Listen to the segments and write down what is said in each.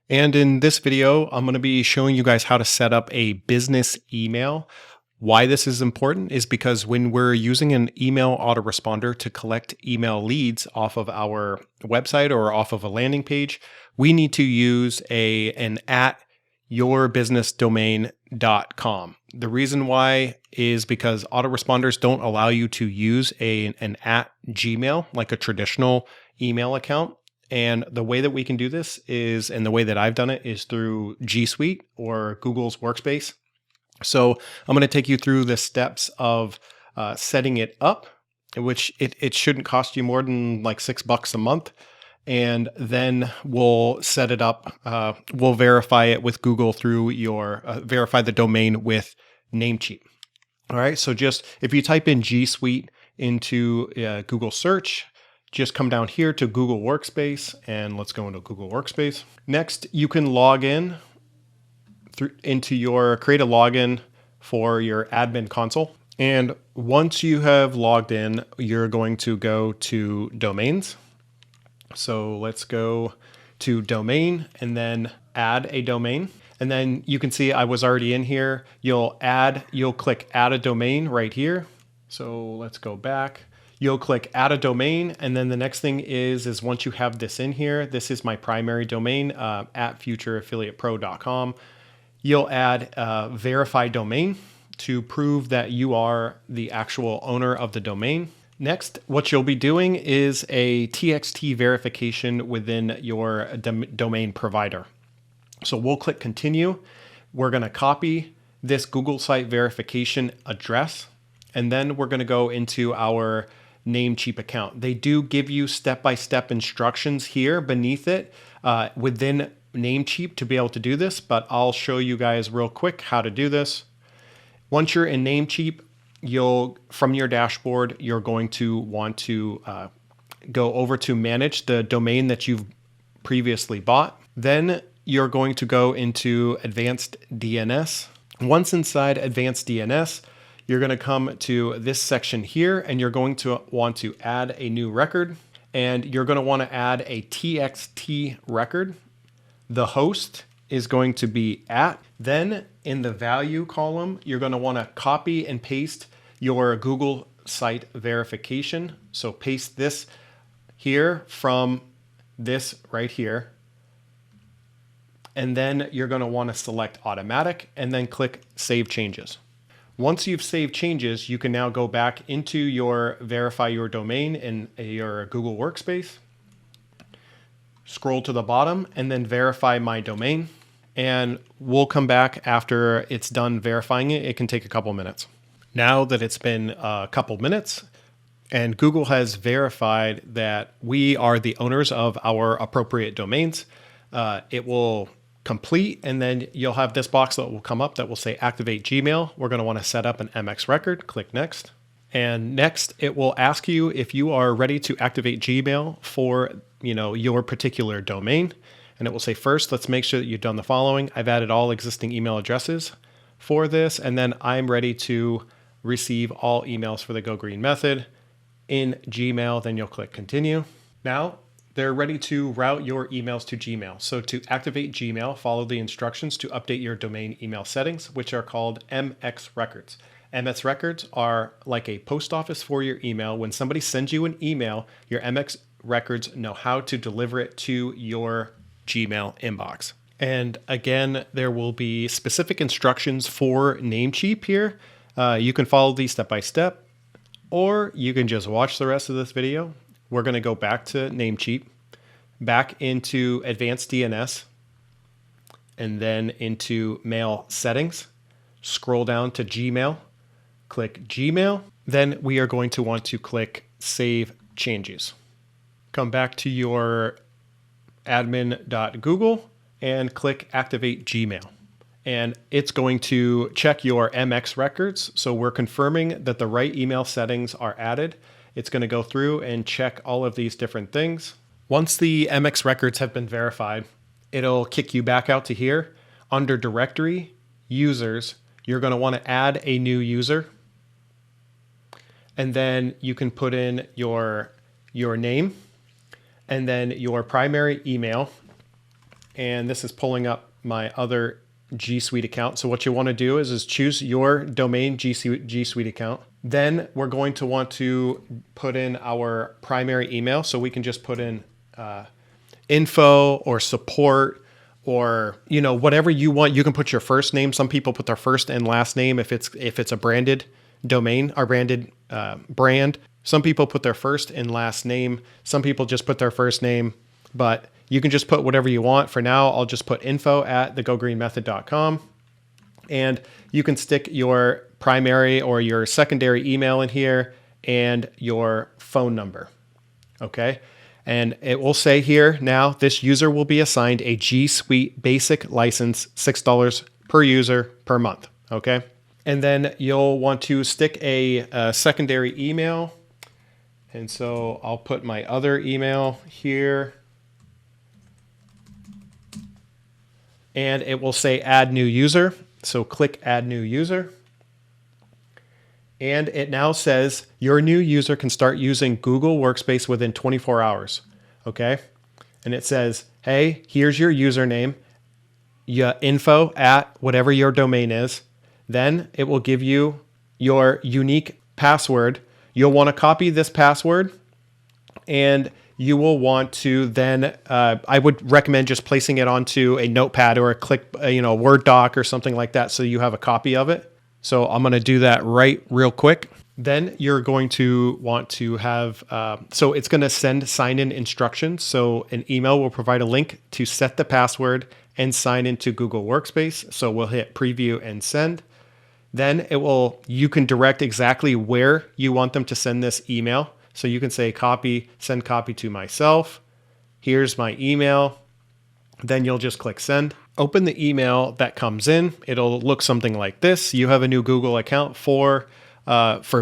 And in this video, I'm going to be showing you guys how to set up a business email. Why this is important is because when we're using an email autoresponder to collect email leads off of our website or off of a landing page, we need to use an at yourbusinessdomain.com. The reason why is because autoresponders don't allow you to use an at Gmail, like a traditional email account. And the way that we can do this is, and the way that I've done it is through G Suite or Google's Workspace. So I'm going to take you through the steps of setting it up, which it shouldn't cost you more than like $6 a month. And then we'll set it up. We'll verify it with Google through your verify the domain with Namecheap. All right. So just if you type in G Suite into Google search, just come down here to Google Workspace and let's go into Google Workspace. Next, you can log in create a login for your admin console. And once you have logged in, you're going to go to domains. So let's go to domain and then add a domain. And then you can see I was already in here. You'll click add a domain right here. So let's go back. You'll click add a domain. And then the next thing is once you have this in here, this is my primary domain at futureaffiliatepro.com. You'll add verify domain to prove that you are the actual owner of the domain. Next, what you'll be doing is a TXT verification within your domain provider. So we'll click continue. We're going to copy this Google site verification address, and then we're going to go into our Namecheap account. They do give you step-by-step instructions here beneath it within Namecheap to be able to do this, but I'll show you guys real quick how to do this. Once you're in Namecheap, from your dashboard, you're going to want to go over to manage the domain that you've previously bought. Then you're going to go into advanced DNS. Once inside advanced DNS, you're going to come to this section here and you're going to want to add a new record, and you're going to want to add a TXT record. The host is going to be at. Then in the value column, you're going to want to copy and paste your Google site verification. So paste this here from this right here. And then you're going to want to select automatic and then click save changes. Once you've saved changes, you can now go back into your verify your domain in your Google Workspace. Scroll to the bottom and then verify my domain. And we'll come back after it's done verifying it. It can take a couple minutes. Now that it's been a couple minutes and Google has verified that we are the owners of our appropriate domains, it will complete, and then you'll have this box that will come up that will say activate Gmail. We're going to want to set up an MX record. Click next. And next, it will ask you if you are ready to activate Gmail for your particular domain. And it will say, first, let's make sure that you've done the following. I've added all existing email addresses for this, and then I'm ready to receive all emails for the Go Green method in Gmail. Then you'll click continue. Now, they're ready to route your emails to Gmail. So to activate Gmail, follow the instructions to update your domain email settings, which are called MX records. MX records are like a post office for your email. When somebody sends you an email, your MX records know how to deliver it to your Gmail inbox. And again, there will be specific instructions for Namecheap here. You can follow these step by step, or you can just watch the rest of this video. We're going to go back to Namecheap, back into advanced DNS, and then into mail settings. Scroll down to Gmail, click Gmail. Then we are going to want to click save changes. Come back to your admin.google and click activate Gmail. And it's going to check your MX records. So we're confirming that the right email settings are added. It's going to go through and check all of these different things. Once the MX records have been verified, it'll kick you back out to here. Under directory, users, you're going to want to add a new user. And then you can put in your name and then your primary email. and this is pulling up my other G Suite account. So what you want to do is choose your domain G Suite account. Then we're going to want to put in our primary email. So we can just put in info or support or, you know, whatever you want. You can put your first name. Some people put their first and last name if it's a branded domain or branded brand. Some people put their first and last name. Some people just put their first name, but you can just put whatever you want. For now, I'll just put info@thegogreenmethod.com, and you can stick your primary or your secondary email in here and your phone number. Okay. And it will say here now, this user will be assigned a G Suite basic license, $6 per user per month. Okay. And then you'll want to stick a secondary email. And so I'll put my other email here. And it will say add new user. So click add new user. And it now says your new user can start using Google Workspace within 24 hours. Okay. And it says, hey, here's your username, info at whatever your domain is. Then it will give you your unique password. You'll want to copy this password, and you will want to then, I would recommend just placing it onto a notepad or a Word doc or something like that so you have a copy of it. So I'm going to do that real quick. Then you're going to want to have, so it's going to send sign-in instructions. So an email will provide a link to set the password and sign into Google Workspace. So we'll hit preview and send. Then you can direct exactly where you want them to send this email. So you can say send copy to myself. Here's my email. Then you'll just click send. Open the email that comes in. It'll look something like this. You have a new Google account. For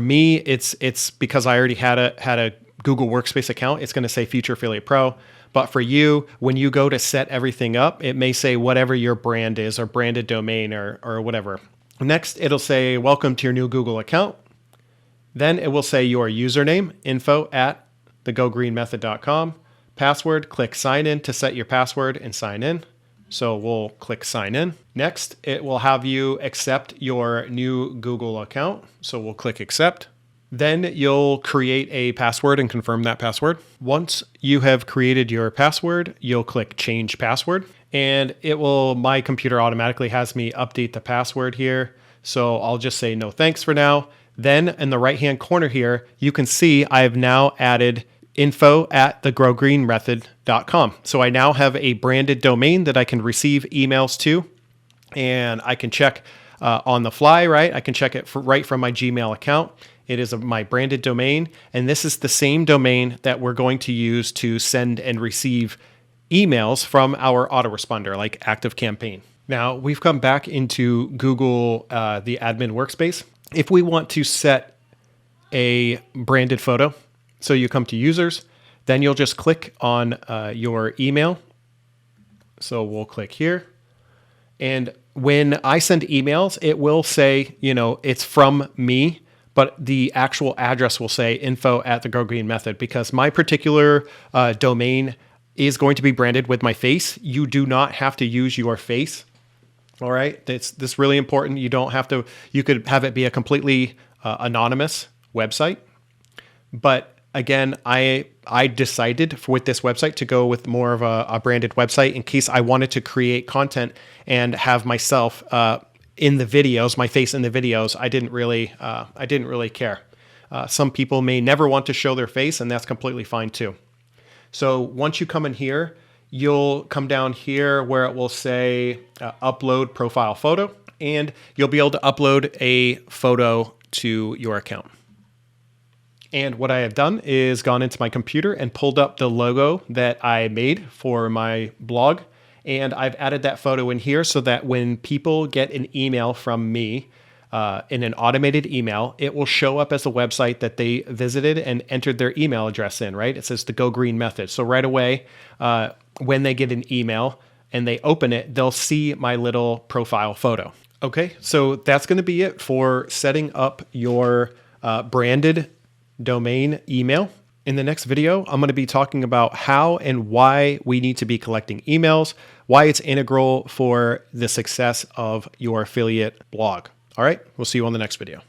me, it's because I already had a Google Workspace account. It's going to say Future Affiliate Pro. But for you, when you go to set everything up, it may say whatever your brand is or branded domain or whatever. Next, it'll say welcome to your new Google account. Then it will say your username, info@thegogreenmethod.com. Password, click sign in to set your password and sign in. So we'll click sign in. Next, it will have you accept your new Google account. So we'll click accept. Then you'll create a password and confirm that password. Once you have created your password, you'll click change password, and my computer automatically has me update the password here. So I'll just say no thanks for now. Then in the right-hand corner here, you can see I have now added info@thegogreenmethod.com. So I now have a branded domain that I can receive emails to, and I can check on the fly, right? I can check it right from my Gmail account. It is my branded domain, and this is the same domain that we're going to use to send and receive emails from our autoresponder, like ActiveCampaign. Now, we've come back into Google, the admin workspace. If we want to set a branded photo, so you come to users, then you'll just click on your email. So we'll click here. And when I send emails, it will say, it's from me, but the actual address will say info@thegogreenmethod, because my particular domain is going to be branded with my face. You do not have to use your face. All right. This really important. You don't have to, you could have it be a completely anonymous website. But again, I decided with this website to go with more of a branded website in case I wanted to create content and have myself in the videos, my face in the videos. I didn't really care. Some people may never want to show their face, and that's completely fine too. So once you come in here, you'll come down here where it will say upload profile photo, and you'll be able to upload a photo to your account. And what I have done is gone into my computer and pulled up the logo that I made for my blog. And I've added that photo in here so that when people get an email from me in an automated email, it will show up as a website that they visited and entered their email address in, right? It says the Go Green Method. So right away, when they get an email and they open it, they'll see my little profile photo. Okay, so that's going to be it for setting up your branded domain email. In the next video, I'm going to be talking about how and why we need to be collecting emails, why it's integral for the success of your affiliate blog. All right, we'll see you on the next video.